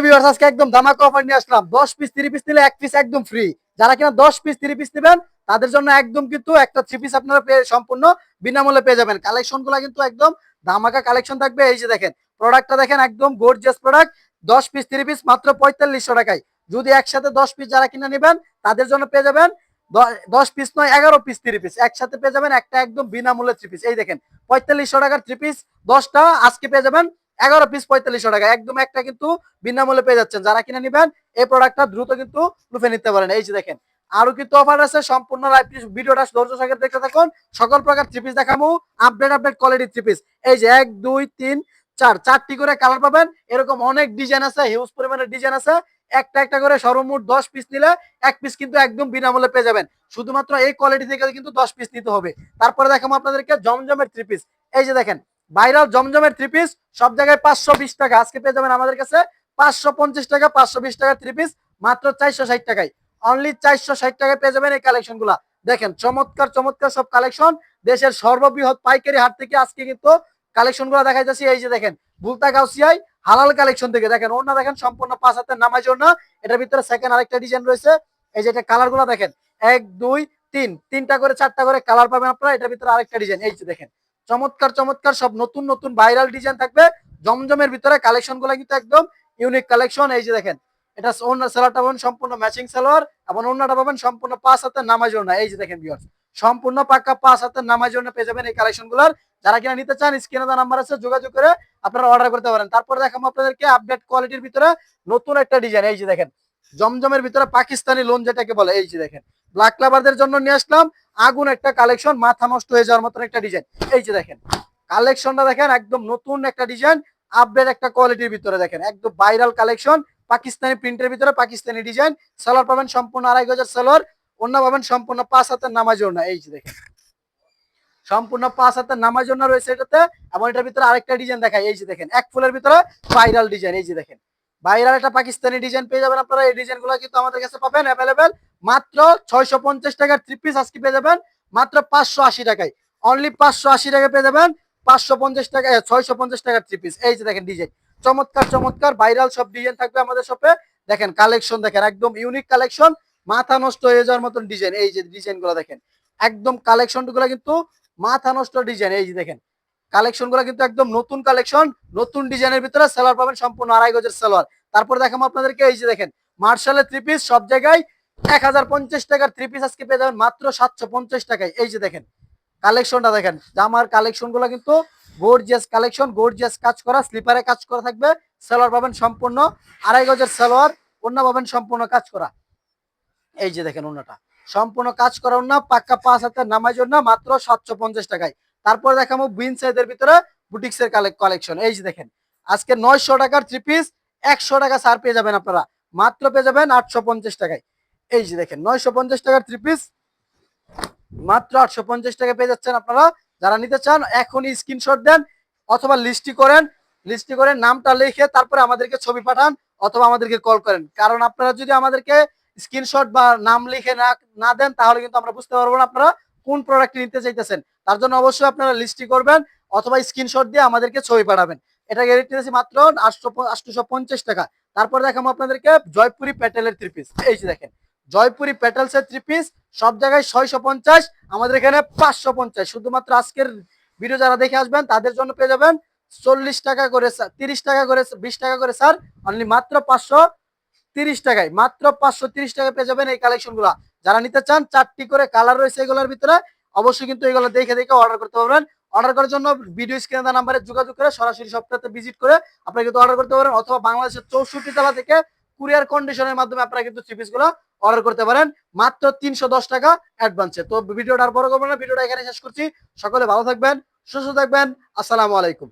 Viewers আজকে একদম ধামাকা অফার নিয়ে আসলাম। 10 পিস 30 পিস নিলে এক পিস একদম ফ্রি। যারা কিনা 10 পিস 30 পিস নেবেন তাদের জন্য একদম কিন্তু একটা 3 পিস আপনারা সম্পূর্ণ বিনামূল্যে পেয়ে যাবেন। কালেকশনগুলো কিন্তু একদম ধামাকা কালেকশন থাকবে। এই যে দেখেন প্রোডাক্টটা দেখেন একদম গর্জিয়াস প্রোডাক্ট। 10 পিস 30 পিস মাত্র 4500 টাকায়। যদি একসাথে 10 পিস যারা কিনা নেবেন তাদের জন্য পেয়ে যাবেন 10 পিস নয় 11 পিস 30 পিস একসাথে পেয়ে যাবেন একটা একদম বিনামূল্যে 3 পিস। এই দেখেন 4500 টাকার 3 পিস 10টা আজকে পেয়ে যাবেন 11 পিস 4500 টাকা। একদম একটা কিন্তু বিনামূল্যে পেয়ে যাচ্ছেন। যারা কিনে নেবেন এই প্রোডাক্টটা দ্রুত কিন্তু লুফে নিতে পারেন। এই যে দেখেন আরো কিন্তু অফার আছে। সম্পূর্ণ লাইভ ভিডিওটা ধৈর্য সহকারে দেখতে থাকুন। সকল প্রকার থ্রি পিস দেখাবো, আপডেট কোয়ালিটি থ্রি পিস। এই যে 1 2 3 4 চারটি করে কালার পাবেন। এরকম অনেক ডিজাইন আছে, হিউজ পরিমাণের ডিজাইন আছে। একটা একটা করে সর্বমোট 10 পিস নিলে এক পিস কিন্তু একদম বিনামূল্যে পেয়ে যাবেন। শুধুমাত্র এই কোয়ালিটি থেকে কিন্তু 10 পিস নিতে হবে। তারপরে দেখাবো আপনাদেরকে জমজমের থ্রি পিস। এই যে দেখেন ভাইরাল জমজমের থ্রি পিস সব জায়গায় 520 টাকা, আজকে পেয়ে যাবেন আমাদের কাছে 550 টাকা। 520 টাকা থ্রি পিস মাত্র 460 টাকায়। অনলি 460 টাকায় পেয়ে যাবেন এই কালেকশন গুলা। দেখেন চমৎকার চমৎকার সব কালেকশন। দেশের সর্ববৃহৎ পাইকারি হাট থেকে আজকে কিন্তু কালেকশন গুলা দেখাই যাচ্ছি। এই যে দেখেন বুলতা গাউসিয়ায় হালাল কালেকশন থেকে দেখেন ওনা দেখেন সম্পূর্ণ 5 হাতের নামাজ ওনা। এটার ভিতরে সেকেন্ড আরেকটা ডিজাইন রয়েছে। এই যে এটা কালার গুলা দেখেন 1 2 3 তিনটা করে চারটা করে কালার পাবেন আপনারা। এটার ভিতরে আরেকটা ডিজাইন এই যে দেখেন চমৎকার চমৎকার সব নতুন নতুন ভাইরাল ডিজাইন থাকবে। জমজমের ভিতরে কালেকশন গুলো কিন্তু একদম ইউনিক কালেকশন। এই যে দেখেন এটা ওনার সালোয়ারটা পাবেন সম্পূর্ণ ম্যাচিং সালোয়ার এবং ওনাটা পাবেন সম্পূর্ণ 5 হাতের নামাজ ওনা। এই যে দেখেন ভিউয়ার্স সম্পূর্ণ পাক্কা 5 হাতের নামাজ ওনা পেয়ে যাবেন এই কালেকশন গুলার। যারা কিনা নিতে চান স্ক্রিনে দেওয়া নাম্বার আছে, যোগাযোগ করে আপনারা অর্ডার করতে পারেন। তারপরে দেখাবো আপনাদেরকে আপডেট কোয়ালিটির ভিতরে নতুন একটা ডিজাইন। এই যে দেখেন জমজমের ভিতরে পাকিস্তানি লোন যেটাকে বলে। এই যে দেখেন ব্ল্যাক লাভারদের জন্য নিয়ে আসলাম আগুন একটা কালেকশন, মাথা নষ্ট হয়ে যাওয়ার মতন একটা ডিজাইন। এই যে দেখেন কালেকশনটা দেখেন একদম নতুন একটা ডিজাইন, আপডেট একটা কোয়ালিটির ভিতরে দেখেন একদম ভাইরাল কালেকশন। পাকিস্তানি প্রিন্টের ভিতরে পাকিস্তানি ডিজাইন। সালোয়ার পাবেন সম্পূর্ণ 2.5 গজের সালোয়ার, ওন্না পাবেন সম্পূর্ণ 5 হাতের নামাজ ওন্না। এই যে দেখেন সম্পূর্ণ 5 হাতের নামাজ ওন্না রয়েছে এটাতে। এবং এটার ভিতরে আরেকটা ডিজাইন দেখাই। এই যে দেখেন এক ফুলের ভিতরে ভাইরাল ডিজাইন। এই যে দেখেন ভাইরাল একটা পাকিস্তানি ডিজাইন পেয়ে যাবেন আপনারা। এই ডিজাইনগুলো কিন্তু আমাদের কাছে পাবেন অ্যাভেলেবেল মাত্র 650 টাকার 3 পিস আজকে পেয়ে যাবেন মাত্র 580 টাকায়। অনলি 580 টাকায় পেয়ে যাবেন 550 টাকা 650 টাকার 3 পিস। এই যে দেখেন ডিজাইন চমৎকার চমৎকার ভাইরাল সব ডিজাইন থাকবে আমাদের শপে। দেখেন কালেকশন দেখেন একদম ইউনিক কালেকশন, মাথা নষ্ট হয়ে যাওয়ার মতন ডিজাইন। এই যে ডিজাইনগুলো দেখেন একদম কালেকশনগুলো কিন্তু মাথা নষ্ট ডিজাইন। এই যে দেখেন কালেকশনগুলো কিন্তু একদম নতুন কালেকশন, নতুন ডিজাইনের ভিতরে সালোয়ার পাবেন সম্পূর্ণ 2.5 গজের সালোয়ার। তারপর দেখাবো আপনাদেরকে এই যে দেখেন মার্শালের থ্রি পিস সব জায়গায় 1050 টাকার 3 পিস আজকে পেয়ে যাবেন মাত্র 750 টাকায়। এই যে দেখেন কালেকশনটা দেখেন জামার কালেকশন গুলো কিন্তু গর্জিয়াস কালেকশন, গর্জিয়াস কাজ করা, স্লিপারে কাজ করা থাকবে। সালোয়ার পাবেন সম্পূর্ণ 2.5 গজের সালোয়ার, ওন্না পাবেন সম্পূর্ণ কাজ করা। এই যে দেখেন ওন্নাটা সম্পূর্ণ কাজ করা ওন্না, পাক্কা 5 হাতের নামাজ ওন্না মাত্র 750 টাকায়। তারপর দেখাবো বিন সাইজের ভিতরে বুটিক্সের কালেকশন। এই যে দেখেন আজকে 900 টাকার 3 পিস 100 টাকা ছাড় পেয়ে যাবেন আপনারা, মাত্র পেয়ে যাবেন 850 টাকায়। এই যে দেখেন 950 টাকার 3 পিস মাত্র 850 টাকা পেয়ে যাচ্ছেন আপনারা। যারা নিতে চান এখনই স্ক্রিনশট দেন অথবা লিস্টি করেন নামটা লিখে তারপরে আমাদেরকে ছবি পাঠান অথবা আমাদেরকে কল করেন। কারণ আপনারা যদি আমাদেরকে স্ক্রিনশট বা নাম লিখে না দেন তাহলে কিন্তু আমরা বুঝতে পারবো না আপনারা কোন প্রোডাক্ট নিতে চাইতেছেন। তার জন্য অবশ্যই আপনারা লিস্টি করবেন অথবা স্ক্রিনশট দিয়ে আমাদেরকে ছবি পাঠাবেন। এটা রেট নিয়েছি মাত্র 850 টাকা। তারপর দেখাবো আপনাদেরকে জয়পুরি প্যাটেলের 3 পিস। এই যে দেখেন জয়পুরি প্যাটেলসের 3 পিস সব জায়গায় 650, আমাদের এখানে 550। শুধুমাত্র আজকের ভিডিও যারা দেখে আসবেন তাদের জন্য পেয়ে যাবেন 40 টাকা করে, 30 টাকা করে, 20 টাকা করে স্যার, অনলি মাত্র 530 টাকায়। মাত্র 530 টাকা পেয়ে যাবেন এই কালেকশন গুলা। যারা নিতে চান 4টি করে কালার রয়েছে এগুলোর ভিতরে, অবশ্যই কিন্তু এগুলো দেখে দেখে অর্ডার করতে পারবেন। অর্ডার করার জন্য ভিডিও স্ক্রিনে দেওয়া নাম্বারে যোগাযোগ করে সরাসরি শপটাতে ভিজিট করে আপনারা কিন্তু অর্ডার করতে পারেন অথবা বাংলাদেশের 64 জেলা থেকে কুরিয়ার কন্ডিশনের মাধ্যমে আপনারা কিন্তু থ্রি পিস গুলো অর্ডার করতে পারেন মাত্র 310 টাকা অ্যাডভান্সে। তো ভিডিওটা আর বড় করবো না, ভিডিওটা এখানে শেষ করছি। সকলে ভালো থাকবেন, সুস্থ থাকবেন, আসসালামু আলাইকুম।